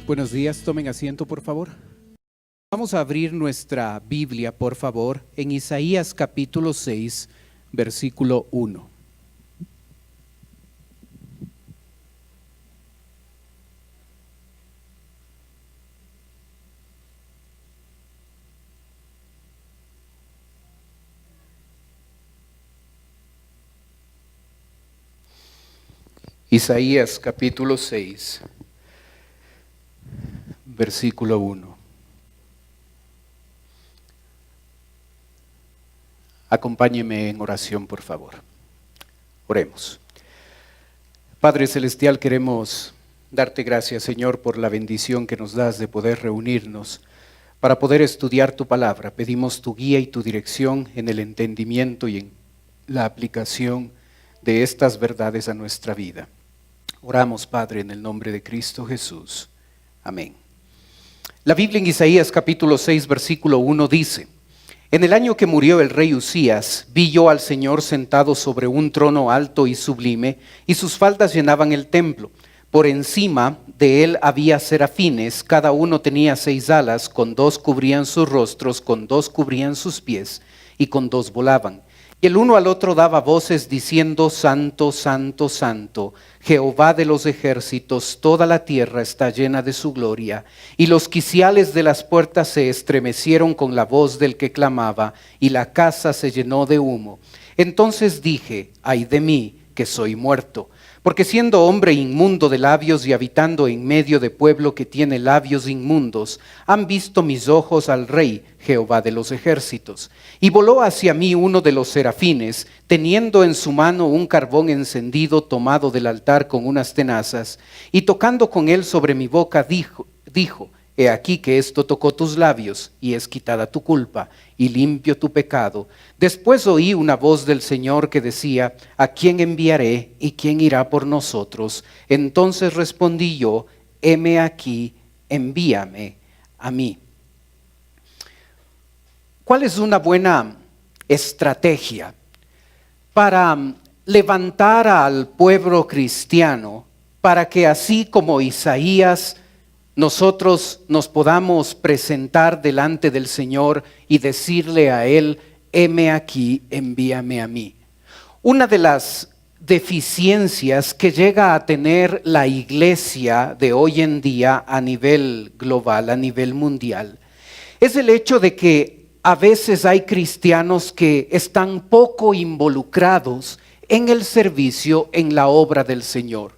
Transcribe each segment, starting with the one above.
Buenos días, tomen asiento por favor. Vamos a abrir nuestra Biblia por favor en Isaías capítulo 6, versículo 1. Isaías capítulo 6, versículo 1. Acompáñeme en oración, por favor. Oremos. Padre Celestial, queremos darte gracias, Señor, por la bendición que nos das de poder reunirnos para poder estudiar tu palabra. Pedimos tu guía y tu dirección en el entendimiento y en la aplicación de estas verdades a nuestra vida. Oramos, Padre, en el nombre de Cristo Jesús. Amén. La Biblia en Isaías capítulo 6, versículo 1 dice: En el año que murió el rey Usías, vi yo al Señor sentado sobre un trono alto y sublime, y sus faldas llenaban el templo. Por encima de él había serafines, cada uno tenía 6 alas, con 2 cubrían sus rostros, con 2 cubrían sus pies, y con 2 volaban. Y el uno al otro daba voces diciendo: Santo, Santo, Santo, Jehová de los ejércitos, toda la tierra está llena de su gloria. Y los quiciales de las puertas se estremecieron con la voz del que clamaba, y la casa se llenó de humo. Entonces dije: ay de mí, que soy muerto, porque siendo hombre inmundo de labios y habitando en medio de pueblo que tiene labios inmundos, han visto mis ojos al Rey, Jehová de los ejércitos. Y voló hacia mí uno de los serafines, teniendo en su mano un carbón encendido tomado del altar con unas tenazas, y tocando con él sobre mi boca dijo: He aquí que esto tocó tus labios, y es quitada tu culpa, y limpio tu pecado. Después oí una voz del Señor que decía: ¿a quién enviaré, y quién irá por nosotros? Entonces respondí yo: heme aquí, envíame a mí. ¿Cuál es una buena estrategia para levantar al pueblo cristiano, para que así como Isaías, nosotros nos podamos presentar delante del Señor y decirle a Él: heme aquí, envíame a mí? Una de las deficiencias que llega a tener la iglesia de hoy en día a nivel global, a nivel mundial, es el hecho de que a veces hay cristianos que están poco involucrados en el servicio, en la obra del Señor.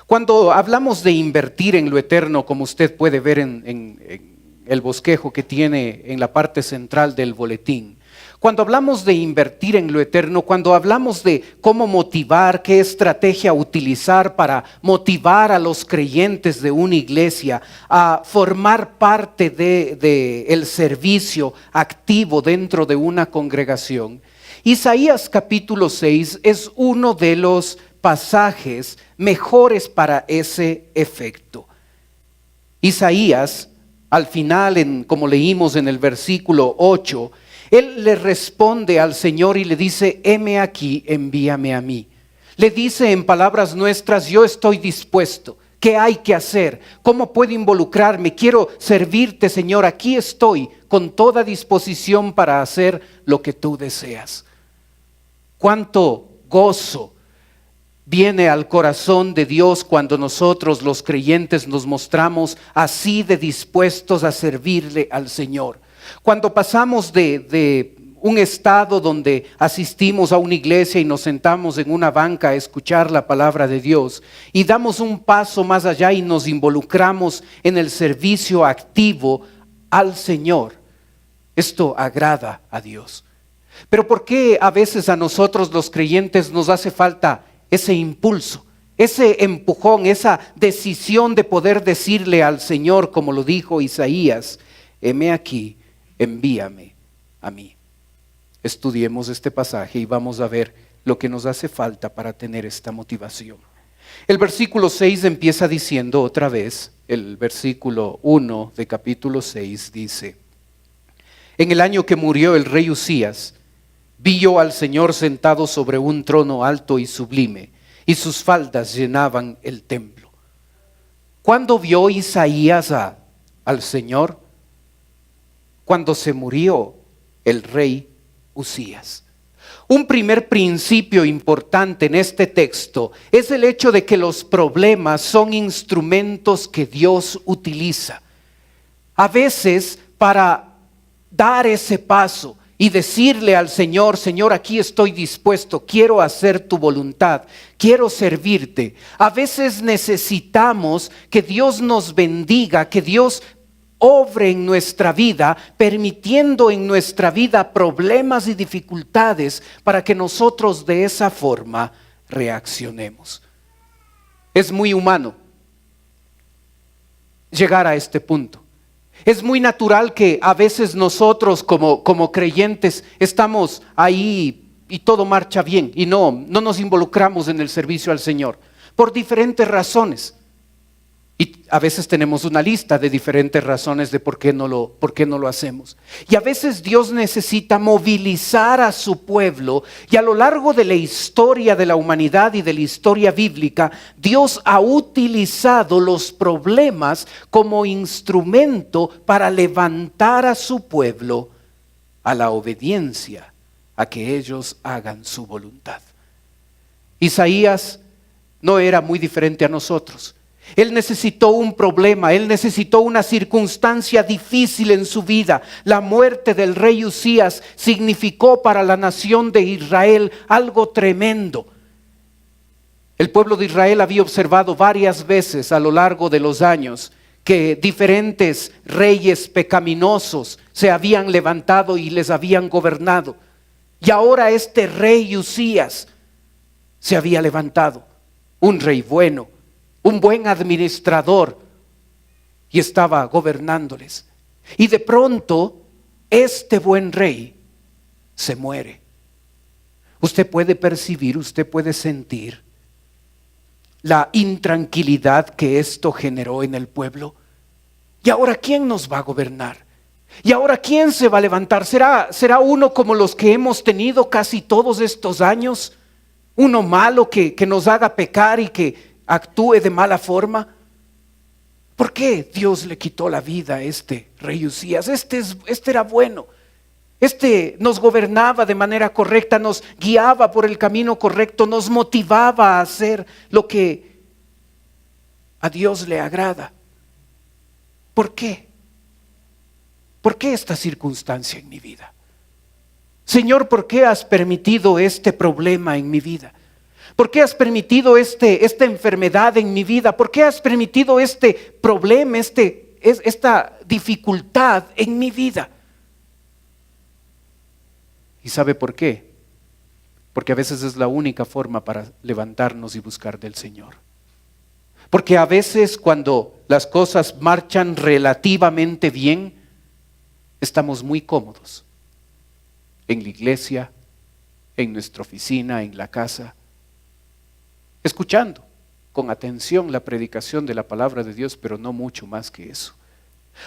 Cuando hablamos de invertir en lo eterno, como usted puede ver en el bosquejo que tiene en la parte central del boletín, cuando hablamos de invertir en lo eterno, cuando hablamos de cómo motivar, qué estrategia utilizar para motivar a los creyentes de una iglesia a formar parte del servicio activo dentro de una congregación, Isaías capítulo 6 es uno de los pasajes mejores para ese efecto. Isaías, al final, como leímos en el versículo 8, él le responde al Señor y le dice: heme aquí, envíame a mí. Le dice en palabras nuestras: yo estoy dispuesto. ¿Qué hay que hacer? ¿Cómo puedo involucrarme? Quiero servirte, Señor. Aquí estoy con toda disposición para hacer lo que tú deseas. Cuánto gozo viene al corazón de Dios cuando nosotros los creyentes nos mostramos así de dispuestos a servirle al Señor. Cuando pasamos de un estado donde asistimos a una iglesia y nos sentamos en una banca a escuchar la palabra de Dios y damos un paso más allá y nos involucramos en el servicio activo al Señor, esto agrada a Dios. Pero ¿por qué a veces a nosotros los creyentes nos hace falta ese impulso, ese empujón, esa decisión de poder decirle al Señor, como lo dijo Isaías: heme aquí, envíame a mí? Estudiemos este pasaje y vamos a ver lo que nos hace falta para tener esta motivación. El versículo 6 empieza diciendo otra vez, el versículo 1 de capítulo 6 dice: En el año que murió el rey Usías, vi yo al Señor sentado sobre un trono alto y sublime, y sus faldas llenaban el templo. ¿Cuándo vio Isaías al Señor? Cuando se murió el rey Usías. Un primer principio importante en este texto es el hecho de que los problemas son instrumentos que Dios utiliza. A veces para dar ese paso y decirle al Señor, Señor, aquí estoy dispuesto, quiero hacer tu voluntad, quiero servirte. A veces necesitamos que Dios nos bendiga, que Dios obre en nuestra vida, permitiendo en nuestra vida problemas y dificultades para que nosotros de esa forma reaccionemos. Es muy humano llegar a este punto. Es muy natural que a veces nosotros como creyentes estamos ahí y todo marcha bien y no nos involucramos en el servicio al Señor por diferentes razones. Y a veces tenemos una lista de diferentes razones de por qué no lo hacemos. Y a veces Dios necesita movilizar a su pueblo. Y a lo largo de la historia de la humanidad y de la historia bíblica, Dios ha utilizado los problemas como instrumento para levantar a su pueblo a la obediencia, a que ellos hagan su voluntad. Isaías no era muy diferente a nosotros. Él necesitó un problema, él necesitó una circunstancia difícil en su vida. La muerte del rey Usías significó para la nación de Israel algo tremendo. El pueblo de Israel había observado varias veces a lo largo de los años que diferentes reyes pecaminosos se habían levantado y les habían gobernado. Y ahora este rey Usías se había levantado, un rey bueno, un buen administrador, y estaba gobernándoles. Y de pronto, este buen rey se muere. Usted puede percibir, usted puede sentir la intranquilidad que esto generó en el pueblo. ¿Y ahora quién nos va a gobernar? ¿Y ahora quién se va a levantar? ¿Será uno como los que hemos tenido casi todos estos años? Uno malo que nos haga pecar y que actúe de mala forma. ¿Por qué Dios le quitó la vida a este rey Usías? Este era bueno. Este nos gobernaba de manera correcta, nos guiaba por el camino correcto, nos motivaba a hacer lo que a Dios le agrada. ¿Por qué? ¿Por qué esta circunstancia en mi vida? Señor, ¿por qué has permitido este problema en mi vida? ¿Por qué has permitido esta enfermedad en mi vida? ¿Por qué has permitido este problema, esta dificultad en mi vida? ¿Y sabe por qué? Porque a veces es la única forma para levantarnos y buscar del Señor. Porque a veces cuando las cosas marchan relativamente bien, estamos muy cómodos. En la iglesia, en nuestra oficina, en la casa, escuchando con atención la predicación de la palabra de Dios, pero no mucho más que eso.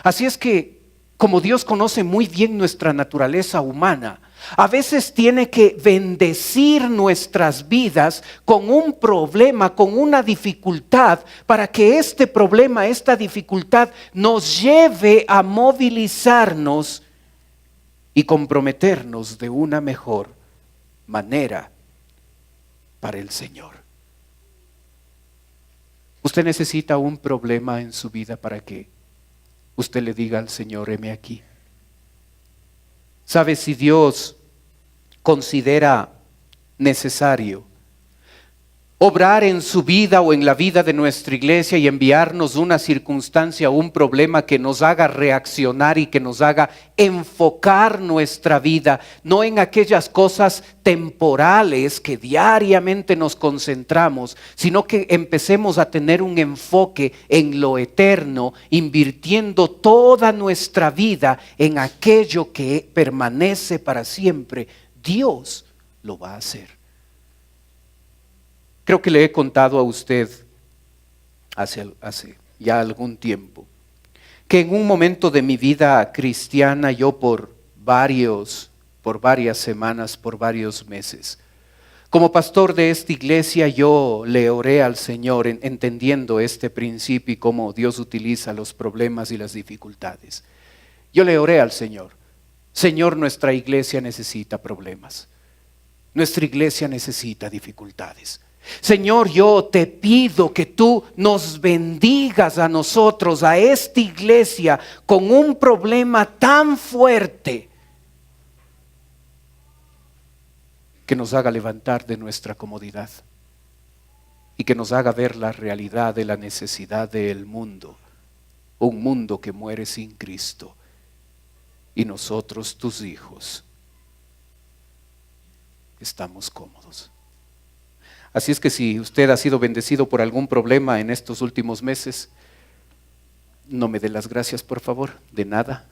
Así es que, como Dios conoce muy bien nuestra naturaleza humana, a veces tiene que bendecir nuestras vidas con un problema, con una dificultad, para que este problema, esta dificultad nos lleve a movilizarnos y comprometernos de una mejor manera para el Señor. Usted necesita un problema en su vida para que usted le diga al Señor, heme aquí. ¿Sabe si Dios considera necesario obrar en su vida o en la vida de nuestra iglesia y enviarnos una circunstancia, un problema que nos haga reaccionar y que nos haga enfocar nuestra vida, no en aquellas cosas temporales que diariamente nos concentramos, sino que empecemos a tener un enfoque en lo eterno, invirtiendo toda nuestra vida en aquello que permanece para siempre? Dios lo va a hacer. Creo que le he contado a usted hace ya algún tiempo que en un momento de mi vida cristiana yo por varias semanas, por varios meses, Como pastor de esta iglesia, yo le oré al Señor entendiendo este principio y cómo Dios utiliza los problemas y las dificultades. Yo le oré al Señor: Señor, nuestra iglesia necesita problemas. Nuestra iglesia necesita dificultades. Señor, yo te pido que tú nos bendigas a nosotros, a esta iglesia, con un problema tan fuerte que nos haga levantar de nuestra comodidad y que nos haga ver la realidad de la necesidad del mundo, un mundo que muere sin Cristo, y nosotros, tus hijos, estamos cómodos. Así es que si usted ha sido bendecido por algún problema en estos últimos meses, no me dé las gracias, por favor, de nada.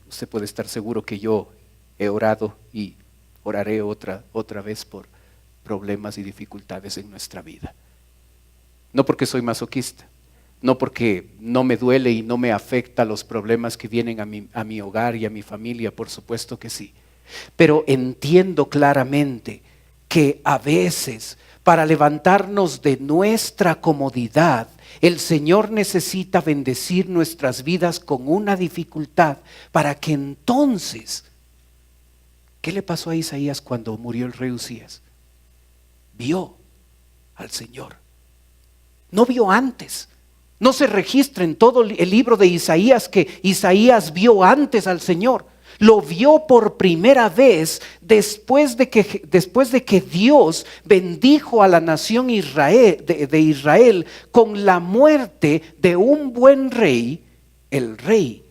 Usted puede estar seguro que yo he orado y oraré otra vez por problemas y dificultades en nuestra vida. No porque soy masoquista, no porque no me duele y no me afecta los problemas que vienen a mi hogar y a mi familia, por supuesto que sí. Pero entiendo claramente que a veces, para levantarnos de nuestra comodidad, el Señor necesita bendecir nuestras vidas con una dificultad para que entonces... ¿Qué le pasó a Isaías cuando murió el rey Uzías? Vio al Señor. No vio antes. No se registra en todo el libro de Isaías que Isaías vio antes al Señor. Lo vio por primera vez después de que Dios bendijo a la nación de Israel con la muerte de un buen rey, el rey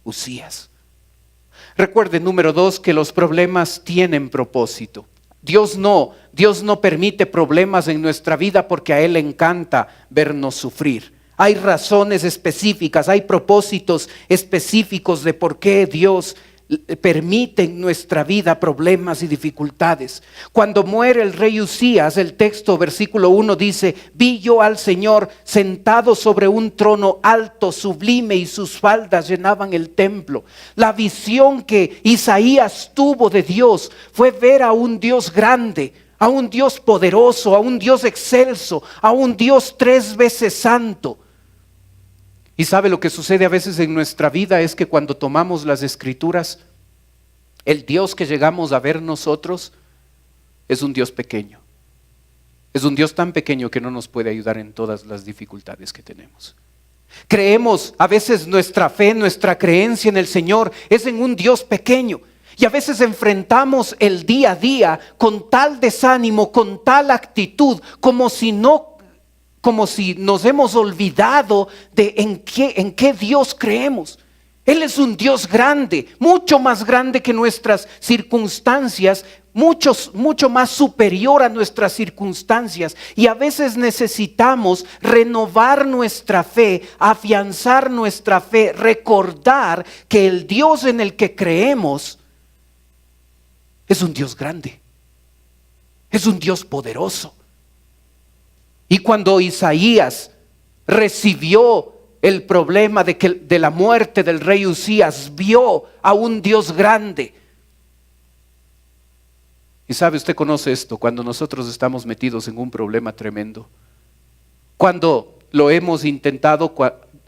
Uzías. Recuerde, número 2, que los problemas tienen propósito. Dios no permite problemas en nuestra vida porque a Él le encanta vernos sufrir. Hay razones específicas, hay propósitos específicos de por qué Dios permite en nuestra vida problemas y dificultades. Cuando muere el rey Uzías, el texto, versículo 1 dice: vi yo al Señor sentado sobre un trono alto, sublime, y sus faldas llenaban el templo. La visión que Isaías tuvo de Dios fue ver a un Dios grande, a un Dios poderoso, a un Dios excelso, a un Dios 3 veces santo. Y sabe lo que sucede a veces en nuestra vida es que cuando tomamos las Escrituras, el Dios que llegamos a ver nosotros es un Dios pequeño. Es un Dios tan pequeño que no nos puede ayudar en todas las dificultades que tenemos. Creemos, a veces nuestra fe, nuestra creencia en el Señor es en un Dios pequeño. Y a veces enfrentamos el día a día con tal desánimo, con tal actitud, como si nos hemos olvidado de en qué Dios creemos. Él es un Dios grande, mucho más grande que nuestras circunstancias, mucho más superior a nuestras circunstancias. Y a veces necesitamos renovar nuestra fe, afianzar nuestra fe, recordar que el Dios en el que creemos es un Dios grande, es un Dios poderoso. Y cuando Isaías recibió el problema de la muerte del rey Uzías, vio a un Dios grande. Y sabe, usted conoce esto, cuando nosotros estamos metidos en un problema tremendo, cuando lo hemos intentado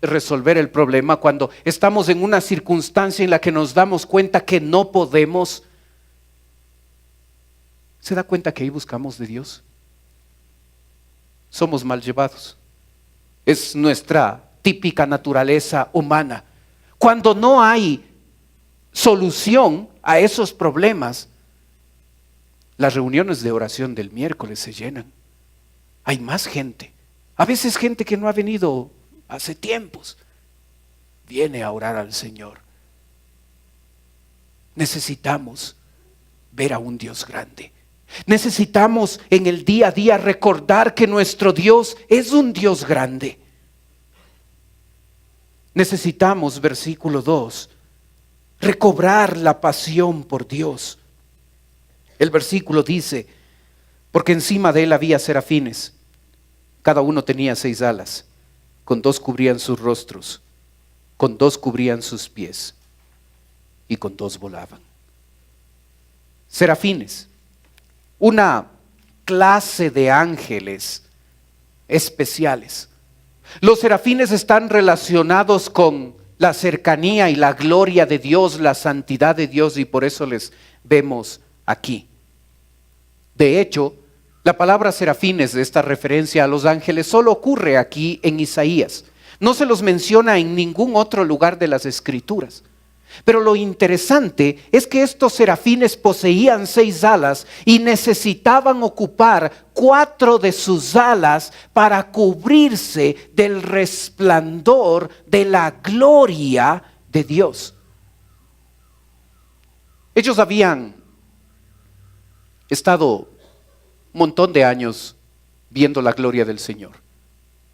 resolver el problema, cuando estamos en una circunstancia en la que nos damos cuenta que no podemos, ¿se da cuenta que ahí buscamos de Dios? Somos mal llevados. Es nuestra típica naturaleza humana. Cuando no hay solución a esos problemas, las reuniones de oración del miércoles se llenan. Hay más gente. A veces gente que no ha venido hace tiempos viene a orar al Señor. Necesitamos ver a un Dios grande. Necesitamos en el día a día recordar que nuestro Dios es un Dios grande. Necesitamos, versículo 2, recobrar la pasión por Dios. El versículo dice: porque encima de él había serafines, cada uno tenía 6 alas, con 2 cubrían sus rostros, con 2 cubrían sus pies y con 2 volaban. serafines, una clase de ángeles especiales. Los serafines están relacionados con la cercanía y la gloria de Dios, la santidad de Dios, y por eso les vemos aquí. De hecho, la palabra serafines de esta referencia a los ángeles solo ocurre aquí en Isaías. No se los menciona en ningún otro lugar de las Escrituras. Pero lo interesante es que estos serafines poseían 6 alas y necesitaban ocupar 4 de sus alas para cubrirse del resplandor de la gloria de Dios. Ellos habían estado un montón de años viendo la gloria del Señor.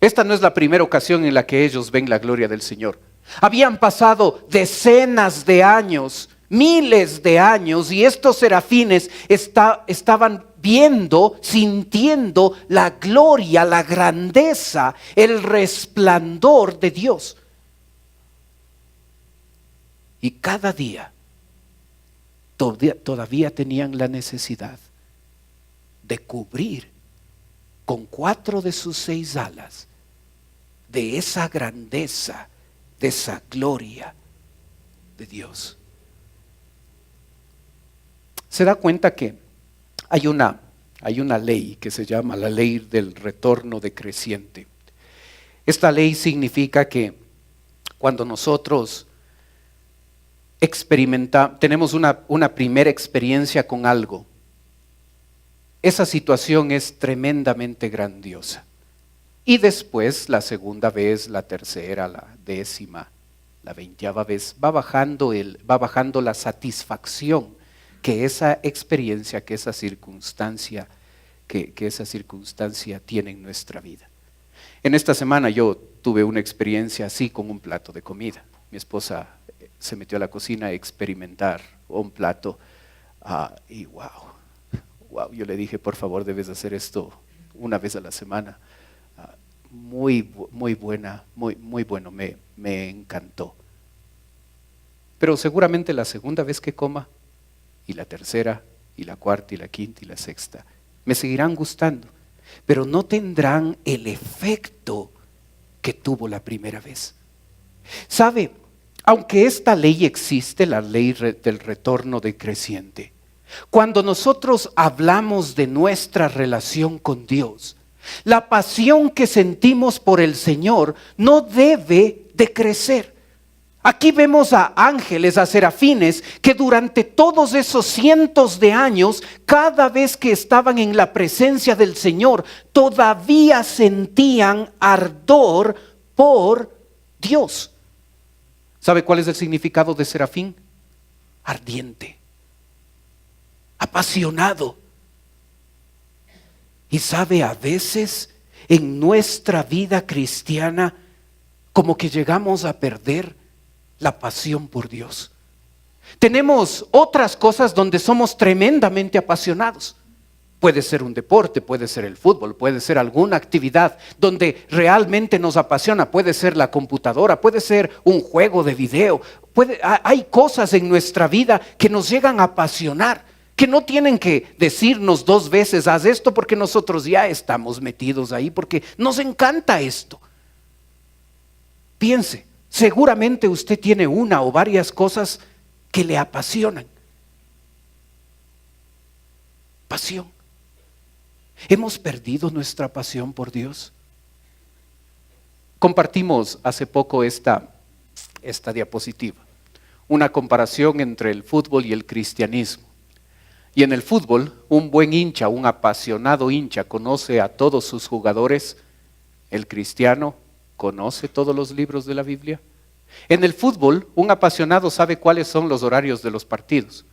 Esta no es la primera ocasión en la que ellos ven la gloria del Señor. Habían pasado decenas de años, miles de años, y estos serafines estaban viendo, sintiendo la gloria, la grandeza, el resplandor de Dios. Y cada día todavía tenían la necesidad de cubrir con 4 de sus 6 alas de esa grandeza, de esa gloria de Dios. Se da cuenta que hay una ley que se llama la ley del retorno decreciente. Esta ley significa que cuando nosotros tenemos una primera experiencia con algo, esa situación es tremendamente grandiosa. Y después, la segunda vez, la tercera, la 10ª, la 20ª vez, va bajando la satisfacción que esa experiencia, que esa circunstancia tiene en nuestra vida. En esta semana yo tuve una experiencia así con un plato de comida. Mi esposa se metió a la cocina a experimentar un plato y wow, yo le dije, por favor, debes hacer esto una vez a la semana. Muy bueno, me encantó. Pero seguramente la segunda vez que coma, y la tercera, y la cuarta, y la quinta, y la sexta, me seguirán gustando, pero no tendrán el efecto que tuvo la primera vez. ¿Sabe? Aunque esta ley existe, la ley del retorno decreciente, cuando nosotros hablamos de nuestra relación con Dios, la pasión que sentimos por el Señor no debe decrecer. Aquí vemos a ángeles, a serafines, que durante todos esos cientos de años, cada vez que estaban en la presencia del Señor, todavía sentían ardor por Dios. ¿Sabe cuál es el significado de serafín? Ardiente, apasionado. Y sabe, a veces en nuestra vida cristiana, como que llegamos a perder la pasión por Dios. Tenemos otras cosas donde somos tremendamente apasionados. Puede ser un deporte, puede ser el fútbol, puede ser alguna actividad donde realmente nos apasiona, puede ser la computadora, puede ser un juego de video. Hay cosas en nuestra vida que nos llegan a apasionar, que no tienen que decirnos 2 veces, haz esto, porque nosotros ya estamos metidos ahí, porque nos encanta esto. Piense, seguramente usted tiene una o varias cosas que le apasionan. Pasión. ¿Hemos perdido nuestra pasión por Dios? Compartimos hace poco esta diapositiva, una comparación entre el fútbol y el cristianismo. Y en el fútbol, un buen hincha, un apasionado hincha, conoce a todos sus jugadores. El cristiano conoce todos los libros de la Biblia. En el fútbol, un apasionado sabe cuáles son los horarios de los partidos.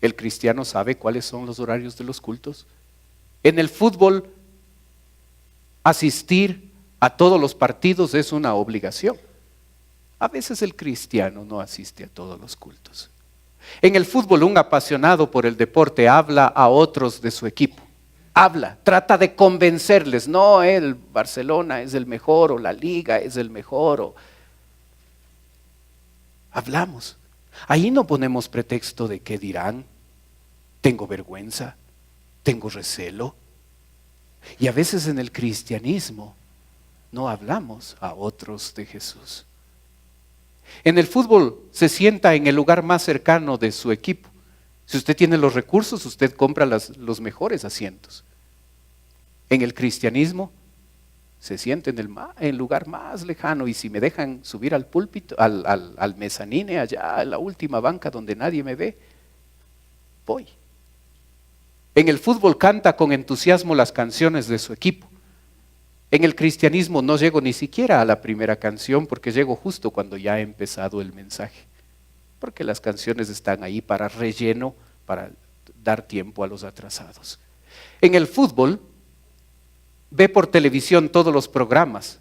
El cristiano sabe cuáles son los horarios de los cultos. En el fútbol, asistir a todos los partidos es una obligación. A veces el cristiano no asiste a todos los cultos. En el fútbol, un apasionado por el deporte habla a otros de su equipo. Trata de convencerles, no, el Barcelona es el mejor, o la Liga es el mejor. Hablamos. Ahí no ponemos pretexto de qué dirán, tengo vergüenza, tengo recelo. Y a veces en el cristianismo no hablamos a otros de Jesús. En el fútbol se sienta en el lugar más cercano de su equipo. Si usted tiene los recursos, usted compra los mejores asientos. En el cristianismo se sienta en el lugar más lejano, y si me dejan subir al púlpito, al mezanine, allá en la última banca donde nadie me ve, voy. En el fútbol canta con entusiasmo las canciones de su equipo. En el cristianismo no llego ni siquiera a la primera canción, porque llego justo cuando ya ha empezado el mensaje. Porque las canciones están ahí para relleno, para dar tiempo a los atrasados. En el fútbol ve por televisión todos los programas.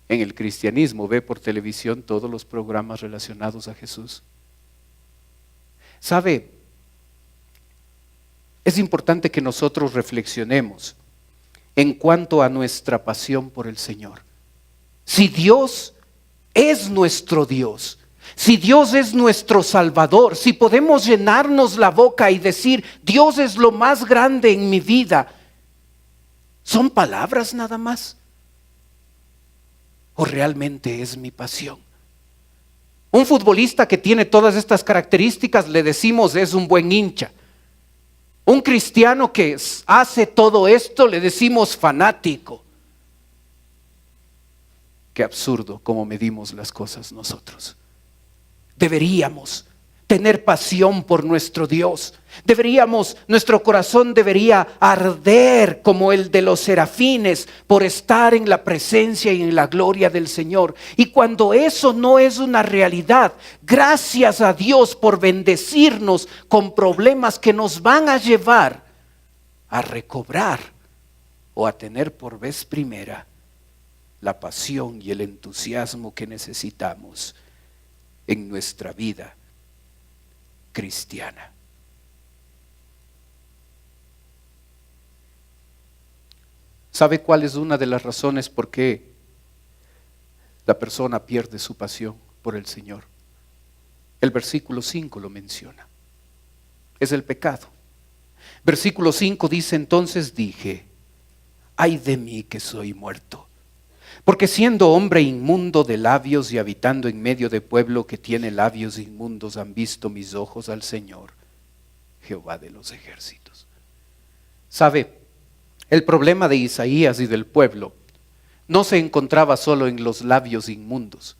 En el cristianismo ve por televisión todos los programas relacionados a Jesús. ¿Sabe? Es importante que nosotros reflexionemos en cuanto a nuestra pasión por el Señor. Si Dios es nuestro Dios, si Dios es nuestro Salvador, si podemos llenarnos la boca y decir, Dios es lo más grande en mi vida, ¿son palabras nada más? ¿O realmente es mi pasión? Un futbolista que tiene todas estas características le decimos es un buen hincha. Un cristiano que hace todo esto le decimos fanático. Qué absurdo cómo medimos las cosas nosotros. Deberíamos tener pasión por nuestro Dios. Nuestro corazón debería arder como el de los serafines por estar en la presencia y en la gloria del Señor. Y cuando eso no es una realidad, gracias a Dios por bendecirnos con problemas que nos van a llevar a recobrar o a tener por vez primera la pasión y el entusiasmo que necesitamos en nuestra vida cristiana. ¿Sabe cuál es una de las razones por qué la persona pierde su pasión por el Señor? El versículo 5 lo menciona. Es el pecado. Versículo 5 dice: entonces dije, ay de mí que soy muerto, porque siendo hombre inmundo de labios y habitando en medio de pueblo que tiene labios inmundos, han visto mis ojos al Señor, Jehová de los ejércitos. ¿Sabe? El problema de Isaías y del pueblo no se encontraba solo en los labios inmundos.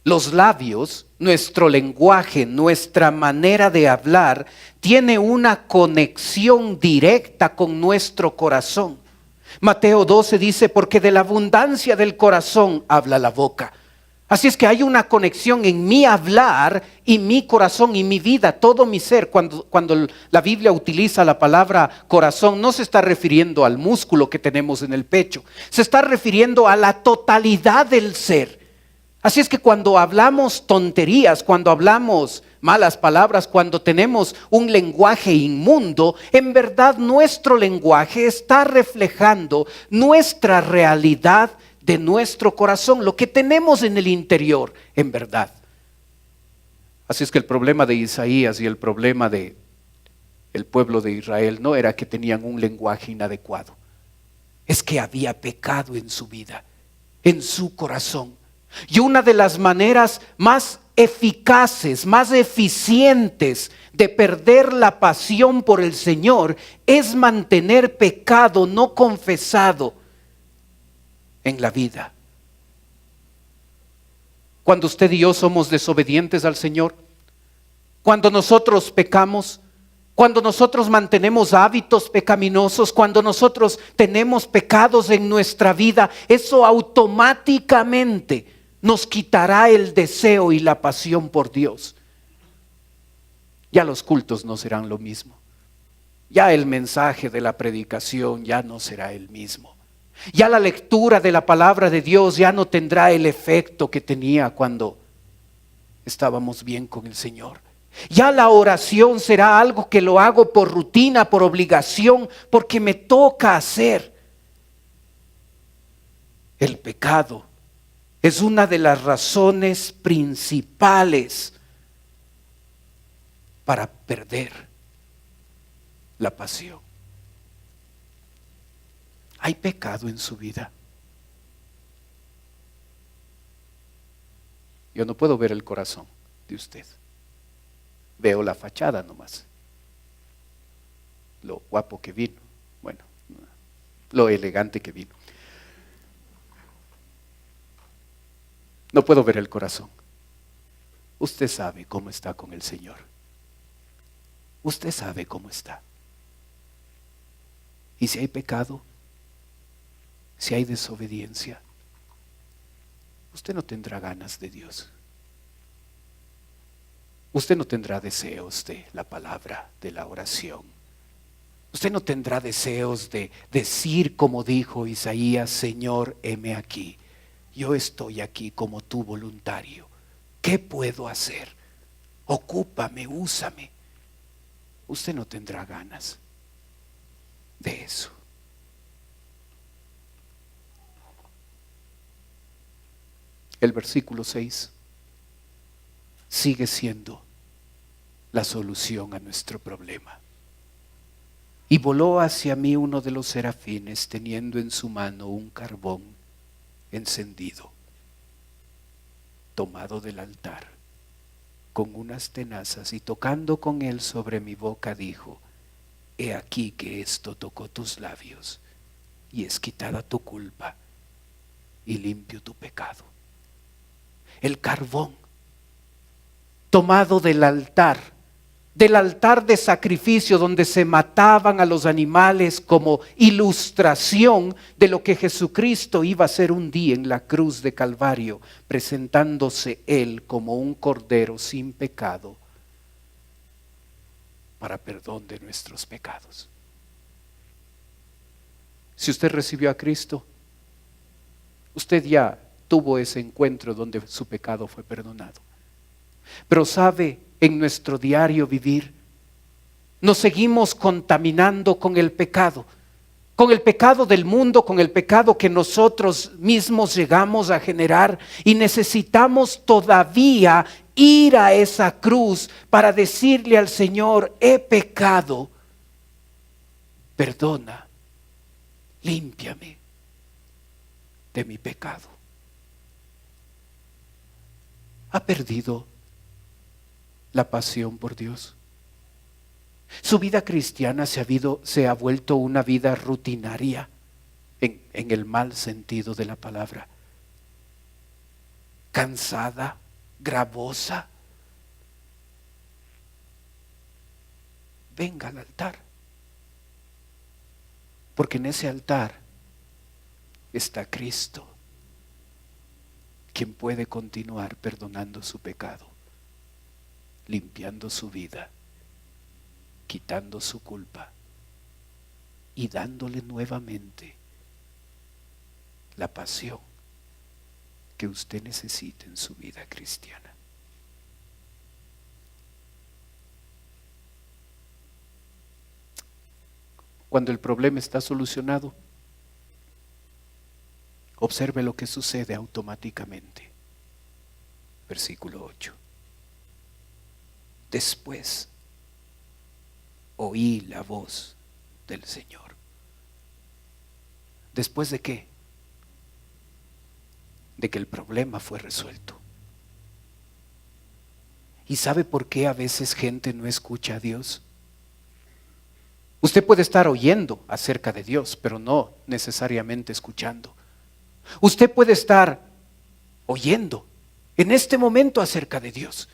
Los labios, nuestro lenguaje, nuestra manera de hablar, tiene una conexión directa con nuestro corazón. Mateo 12 dice, porque de la abundancia del corazón habla la boca. Así es que hay una conexión en mi hablar y mi corazón y mi vida, todo mi ser. Cuando la Biblia utiliza la palabra corazón, no se está refiriendo al músculo que tenemos en el pecho, se está refiriendo a la totalidad del ser. Así es que cuando hablamos tonterías, cuando hablamos malas palabras, cuando tenemos un lenguaje inmundo, en verdad nuestro lenguaje está reflejando nuestra realidad de nuestro corazón, lo que tenemos en el interior, en verdad. Así es que el problema de Isaías y el problema de el pueblo de Israel no era que tenían un lenguaje inadecuado, es que había pecado en su vida, en su corazón. Y una de las maneras más eficaces, más eficientes de perder la pasión por el Señor es mantener pecado no confesado en la vida. Cuando usted y yo somos desobedientes al Señor, cuando nosotros pecamos, cuando nosotros mantenemos hábitos pecaminosos, cuando nosotros tenemos pecados en nuestra vida, eso automáticamente nos quitará el deseo y la pasión por Dios. Ya los cultos no serán lo mismo. Ya el mensaje de la predicación ya no será el mismo. Ya la lectura de la palabra de Dios ya no tendrá el efecto que tenía cuando estábamos bien con el Señor. Ya la oración será algo que lo hago por rutina, por obligación, porque me toca hacer. El pecado es una de las razones principales para perder la pasión. ¿Hay pecado en su vida? Yo no puedo ver el corazón de usted. Veo la fachada nomás. Lo guapo que vino. Bueno, lo elegante que vino. No puedo ver el corazón. Usted sabe cómo está con el Señor. Usted sabe cómo está. Y si hay pecado, si hay desobediencia, usted no tendrá ganas de Dios. Usted no tendrá deseos de la palabra, de la oración. Usted no tendrá deseos de decir como dijo Isaías: Señor, heme aquí. Yo estoy aquí como tu voluntario. ¿Qué puedo hacer? Ocúpame, úsame. Usted no tendrá ganas de eso. El versículo 6 sigue siendo la solución a nuestro problema. Y voló hacia mí uno de los serafines, teniendo en su mano un carbón encendido, tomado del altar, con unas tenazas, y tocando con él sobre mi boca, dijo: He aquí que esto tocó tus labios, y es quitada tu culpa, y limpio tu pecado. El carbón tomado del altar de sacrificio, donde se mataban a los animales como ilustración de lo que Jesucristo iba a hacer un día en la cruz de Calvario, presentándose Él como un cordero sin pecado para perdón de nuestros pecados. Si usted recibió a Cristo, usted ya tuvo ese encuentro donde su pecado fue perdonado. Pero sabe, en nuestro diario vivir, nos seguimos contaminando con el pecado del mundo, con el pecado que nosotros mismos llegamos a generar, y necesitamos todavía ir a esa cruz para decirle al Señor: he pecado, perdona, límpiame de mi pecado. ¿Ha perdido la pasión por Dios? Su vida cristiana se ha vuelto una vida rutinaria, en el mal sentido de la palabra, cansada, gravosa. Venga al altar, porque en ese altar está Cristo, quien puede continuar perdonando su pecado, limpiando su vida, quitando su culpa y dándole nuevamente la pasión que usted necesita en su vida cristiana. Cuando el problema está solucionado, observe lo que sucede automáticamente. Versículo 8. Después oí la voz del Señor. ¿Después de qué? De que el problema fue resuelto. ¿Y sabe por qué a veces gente no escucha a Dios? Usted puede estar oyendo acerca de Dios, pero no necesariamente escuchando. Usted puede estar oyendo en este momento acerca de Dios,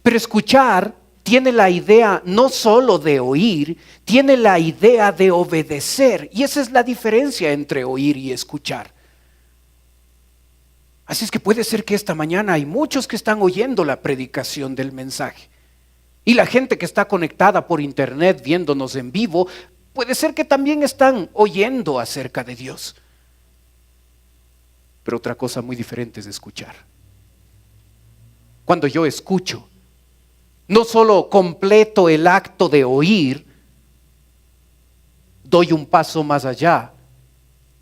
pero escuchar tiene la idea no solo de oír, tiene la idea de obedecer, y esa es la diferencia entre oír y escuchar. Así es que puede ser que esta mañana hay muchos que están oyendo la predicación del mensaje, y la gente que está conectada por internet viéndonos en vivo, puede ser que también están oyendo acerca de Dios. Pero otra cosa muy diferente es escuchar. Cuando yo escucho, no solo completo el acto de oír, doy un paso más allá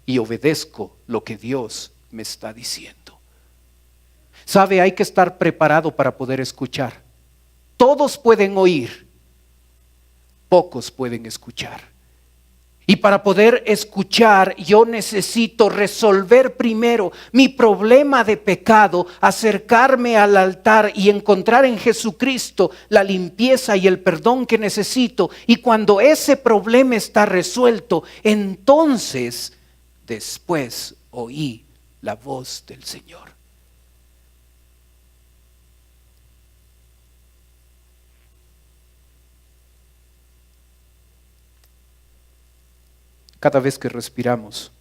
y obedezco lo que Dios me está diciendo. Sabe, hay que estar preparado para poder escuchar. Todos pueden oír, pocos pueden escuchar. Y para poder escuchar, yo necesito resolver primero mi problema de pecado, acercarme al altar y encontrar en Jesucristo la limpieza y el perdón que necesito. Y cuando ese problema está resuelto, entonces después oí la voz del Señor. Cada vez que respiramos,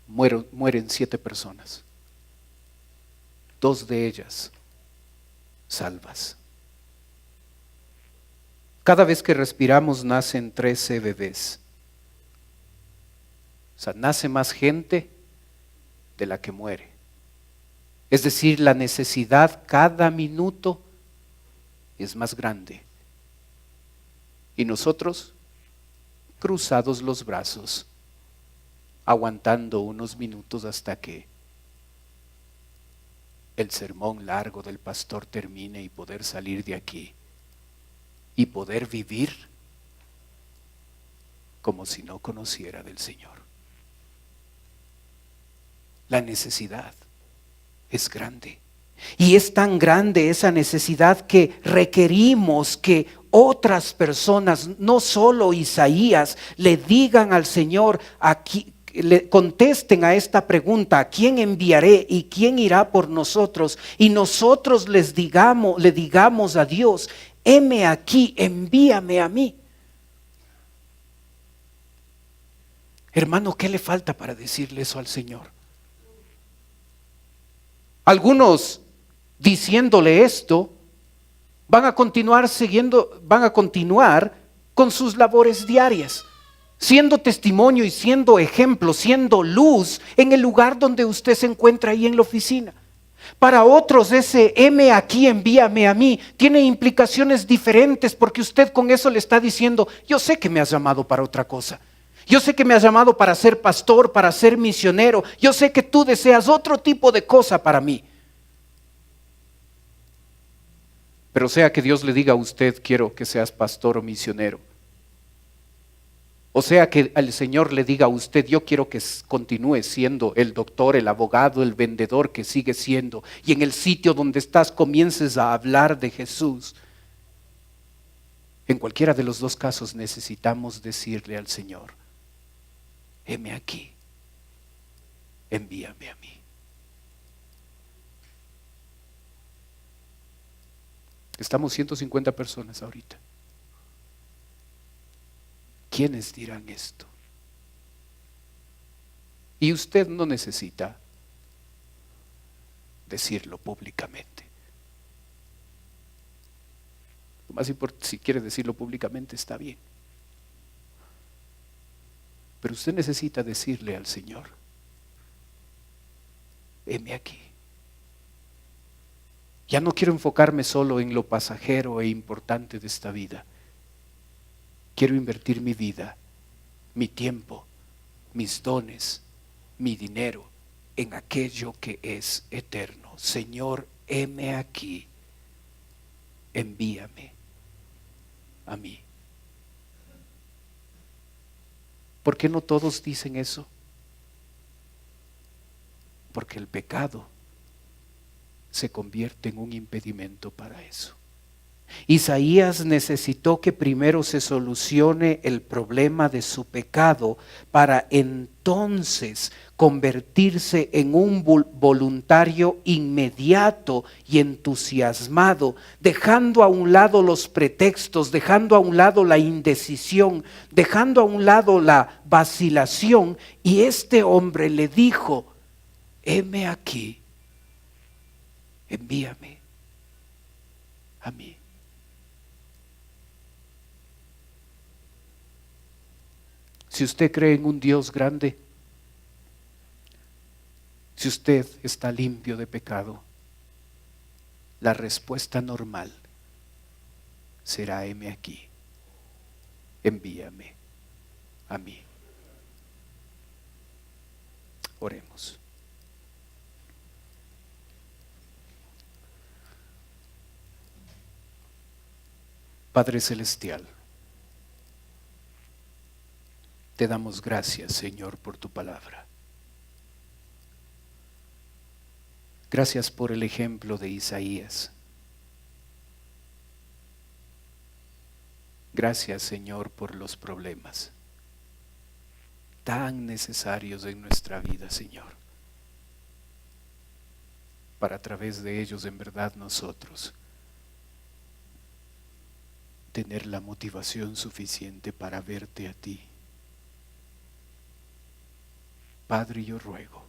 mueren 7 personas. 2 de ellas salvas. Cada vez que respiramos nacen 13 bebés. O sea, nace más gente de la que muere. Es decir, la necesidad cada minuto es más grande. Y nosotros, cruzados los brazos, aguantando unos minutos hasta que el sermón largo del pastor termine y poder salir de aquí y poder vivir como si no conociera del Señor. La necesidad es grande. Y es tan grande esa necesidad que requerimos que otras personas, no solo Isaías, le digan al Señor, aquí, le contesten a esta pregunta: ¿a quién enviaré y quién irá por nosotros? Y nosotros le digamos a Dios: heme aquí, envíame a mí. Hermano, ¿qué le falta para decirle eso al Señor? Algunos, diciéndole esto, van a continuar con sus labores diarias, siendo testimonio y siendo ejemplo, siendo luz en el lugar donde usted se encuentra, ahí en la oficina. Para otros ese heme aquí, envíame a mí tiene implicaciones diferentes, porque usted con eso le está diciendo: yo sé que me has llamado para otra cosa. Yo sé que me has llamado para ser pastor, para ser misionero. Yo sé que tú deseas otro tipo de cosa para mí. Pero sea que Dios le diga a usted: quiero que seas pastor o misionero. O sea que el Señor le diga a usted: yo quiero que continúe siendo el doctor, el abogado, el vendedor que sigue siendo. Y en el sitio donde estás comiences a hablar de Jesús. En cualquiera de los dos casos necesitamos decirle al Señor: heme aquí, envíame a mí. Estamos 150 personas ahorita. ¿Quiénes dirán esto? Y usted no necesita decirlo públicamente. Lo más importante, si quiere decirlo públicamente, está bien. Pero usted necesita decirle al Señor: heme aquí. Ya no quiero enfocarme solo en lo pasajero e importante de esta vida. Quiero invertir mi vida, mi tiempo, mis dones, mi dinero en aquello que es eterno. Señor, heme aquí, envíame a mí. ¿Por qué no todos dicen eso? Porque el pecado se convierte en un impedimento para eso. Isaías necesitó que primero se solucione el problema de su pecado para entonces convertirse en un voluntario inmediato y entusiasmado, dejando a un lado los pretextos, dejando a un lado la indecisión, dejando a un lado la vacilación. Y este hombre le dijo: heme aquí, envíame a mí. Si usted cree en un Dios grande, si usted está limpio de pecado, la respuesta normal será: heme aquí, envíame a mí. Oremos. Padre Celestial, te damos gracias, Señor, por tu palabra. Gracias por el ejemplo de Isaías. Gracias, Señor, por los problemas tan necesarios en nuestra vida, Señor, para a través de ellos en verdad nosotros tener la motivación suficiente para verte a ti. Padre, yo ruego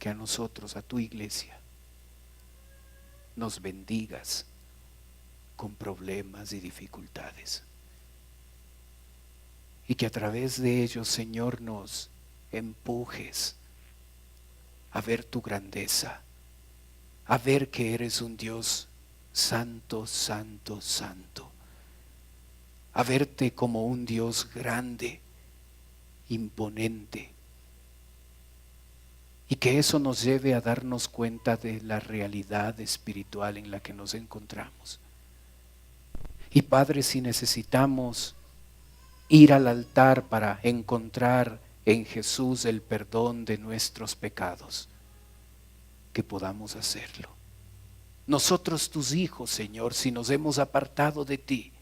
que a nosotros, a tu iglesia, nos bendigas con problemas y dificultades. Y que a través de ellos, Señor, nos empujes a ver tu grandeza, a ver que eres un Dios santo, santo, santo, a verte como un Dios grande, imponente, y que eso nos lleve a darnos cuenta de la realidad espiritual en la que nos encontramos. Y Padre, si necesitamos ir al altar para encontrar en Jesús el perdón de nuestros pecados, que podamos hacerlo. Nosotros tus hijos, Señor, si nos hemos apartado de ti,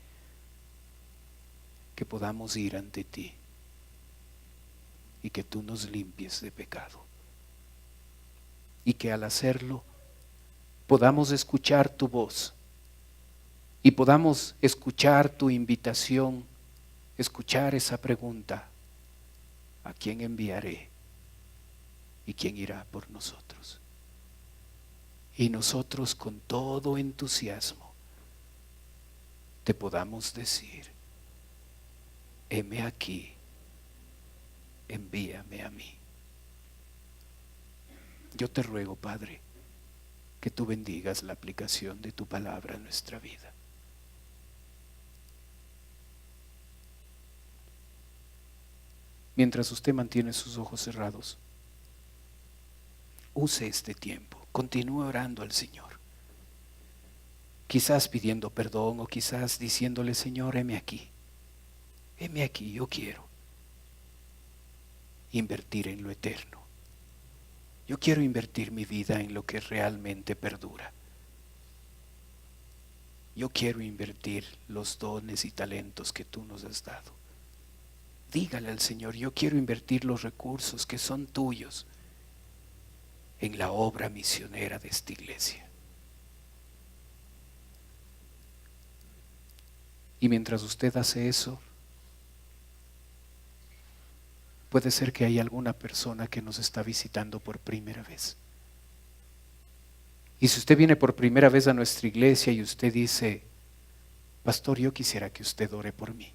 que podamos ir ante ti y que tú nos limpies de pecado. Y que al hacerlo podamos escuchar tu voz y podamos escuchar tu invitación, escuchar esa pregunta: ¿a quién enviaré? ¿Y quién irá por nosotros? Y nosotros con todo entusiasmo te podamos decir: heme aquí, envíame a mí. Yo te ruego, Padre, que tú bendigas la aplicación de tu palabra en nuestra vida. Mientras usted mantiene sus ojos cerrados, use este tiempo, continúe orando al Señor. Quizás pidiendo perdón o quizás diciéndole: Señor, heme aquí, yo quiero invertir en lo eterno. Yo quiero invertir mi vida en lo que realmente perdura. Yo quiero invertir los dones y talentos que tú nos has dado. Dígale al Señor: yo quiero invertir los recursos que son tuyos en la obra misionera de esta iglesia. Y mientras usted hace eso, puede ser que haya alguna persona que nos está visitando por primera vez. Y si usted viene por primera vez a nuestra iglesia y usted dice: pastor, yo quisiera que usted ore por mí.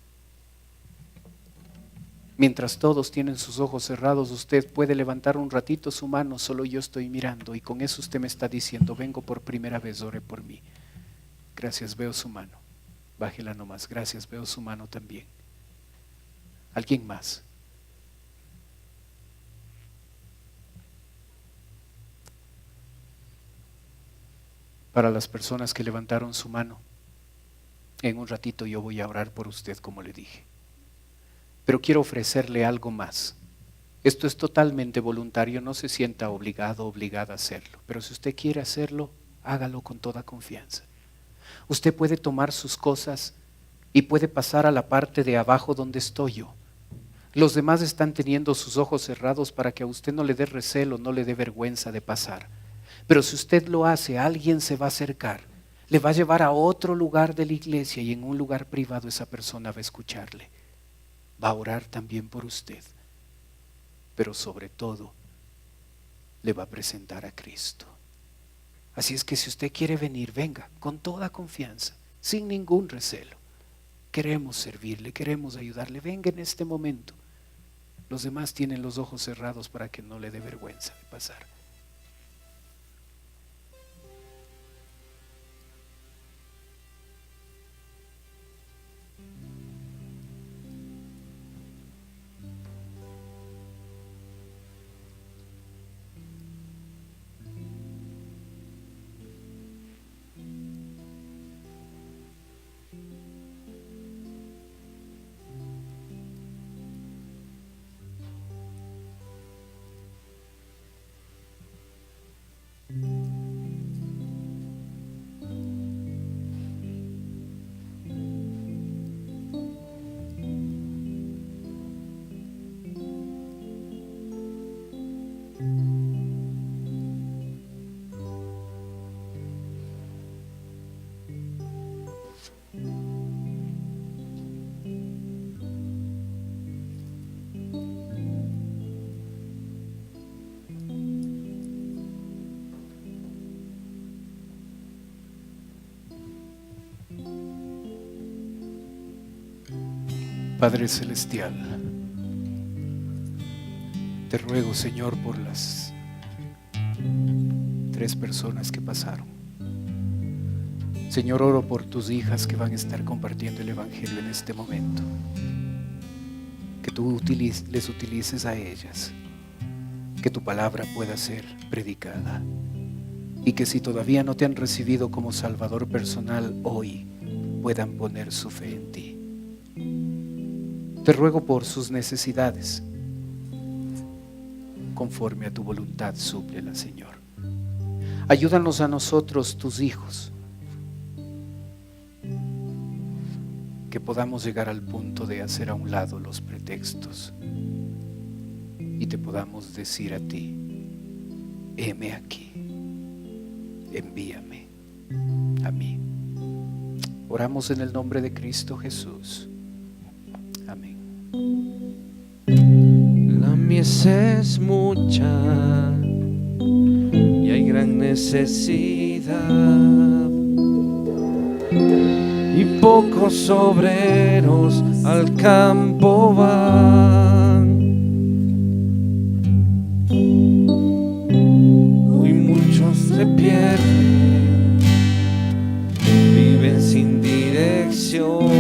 Mientras todos tienen sus ojos cerrados, usted puede levantar un ratito su mano: solo yo estoy mirando, y con eso usted me está diciendo: vengo por primera vez, ore por mí. Gracias, veo su mano. Bájela nomás. Gracias, veo su mano también. ¿Alguien más? Para las personas que levantaron su mano, en un ratito yo voy a orar por usted, como le dije. Pero quiero ofrecerle algo más. Esto es totalmente voluntario, no se sienta obligado o obligada a hacerlo. Pero si usted quiere hacerlo, hágalo con toda confianza. Usted puede tomar sus cosas y puede pasar a la parte de abajo donde estoy yo. Los demás están teniendo sus ojos cerrados para que a usted no le dé recelo, no le dé vergüenza de pasar. Pero si usted lo hace, alguien se va a acercar, le va a llevar a otro lugar de la iglesia y en un lugar privado esa persona va a escucharle. Va a orar también por usted, pero sobre todo le va a presentar a Cristo. Así es que si usted quiere venir, venga con toda confianza, sin ningún recelo. Queremos servirle, queremos ayudarle. Venga en este momento. Los demás tienen los ojos cerrados para que no le dé vergüenza de pasar. Padre Celestial, te ruego, Señor, por las 3 personas que pasaron. Señor, oro por tus hijas que van a estar compartiendo el Evangelio en este momento. Que tú les utilices a ellas, que tu palabra pueda ser predicada, y que si todavía no te han recibido como Salvador personal hoy, puedan poner su fe en ti. Te ruego por sus necesidades, conforme a tu voluntad, súplela, Señor. Ayúdanos a nosotros, tus hijos, que podamos llegar al punto de hacer a un lado los pretextos y te podamos decir a ti: heme aquí, envíame a mí. Oramos en el nombre de Cristo Jesús. Amén. La mies es mucha y hay gran necesidad, y pocos obreros al campo van. Hoy muchos se pierden, viven sin dirección,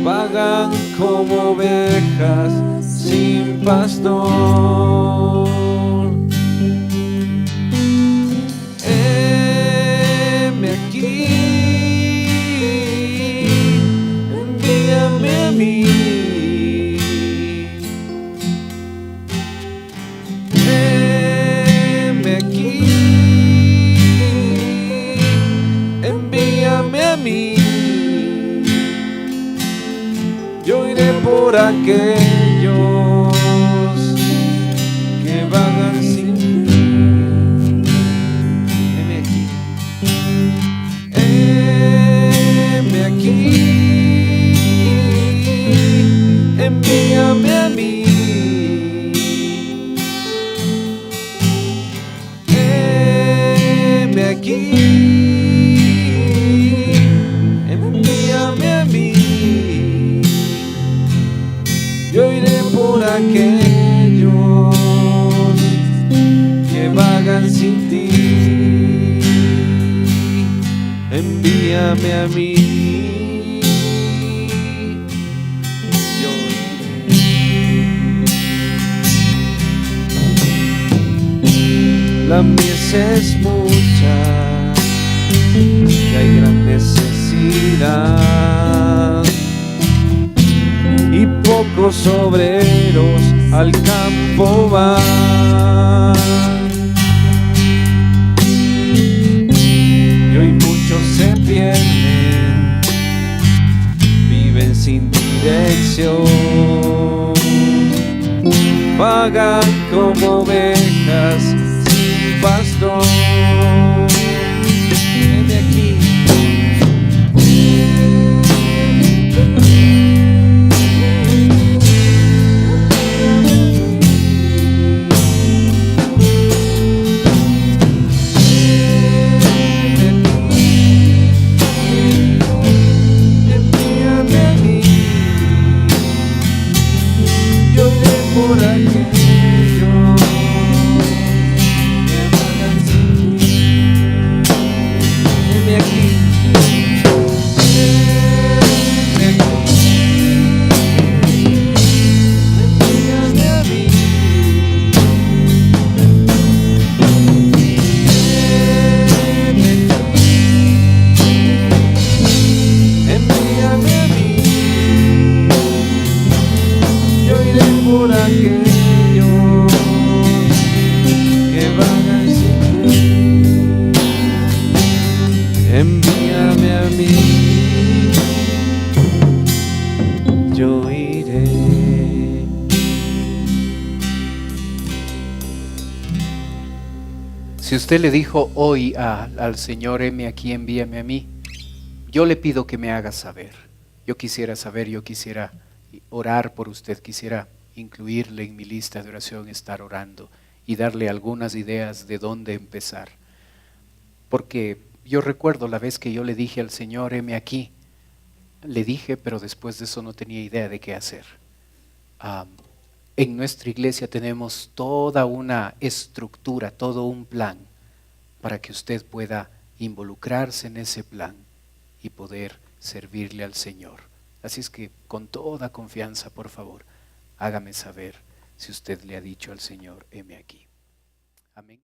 vagan como ovejas sin pastor. Heme aquí, envíame a mí. Heme aquí, envíame a mí. Yo iré por aquellos que vagan sin ti. Heme aquí, heme aquí, envíame a mí. Heme aquí, envíame a mí. Yo iré por aquellos que vagan sin ti. Envíame a mí. Yo iré. La mies es mucha y hay gran necesidad, y pocos obreros al campo van. Y hoy muchos se pierden, viven sin dirección, vagan como ovejas sin pastor. Heme aquí, por aquellos que vagan sin ti. Heme aquí, heme aquí, envíame a mí. Heme aquí, envíame a mí. Yo iré por aquellos que vagan sin ti. Envíame a mí. Yo iré. Si usted le dijo hoy al Señor: heme aquí, envíame a mí, yo le pido que me haga saber. Yo quisiera saber, yo quisiera orar por usted, quisiera incluirle en mi lista de oración, estar orando y darle algunas ideas de dónde empezar. Porque yo recuerdo la vez que yo le dije al Señor: heme aquí, le dije, pero después de eso no tenía idea de qué hacer. En nuestra iglesia tenemos toda una estructura, todo un plan para que usted pueda involucrarse en ese plan y poder servirle al Señor. Así es que con toda confianza, por favor, hágame saber si usted le ha dicho al Señor, heme aquí. Amén.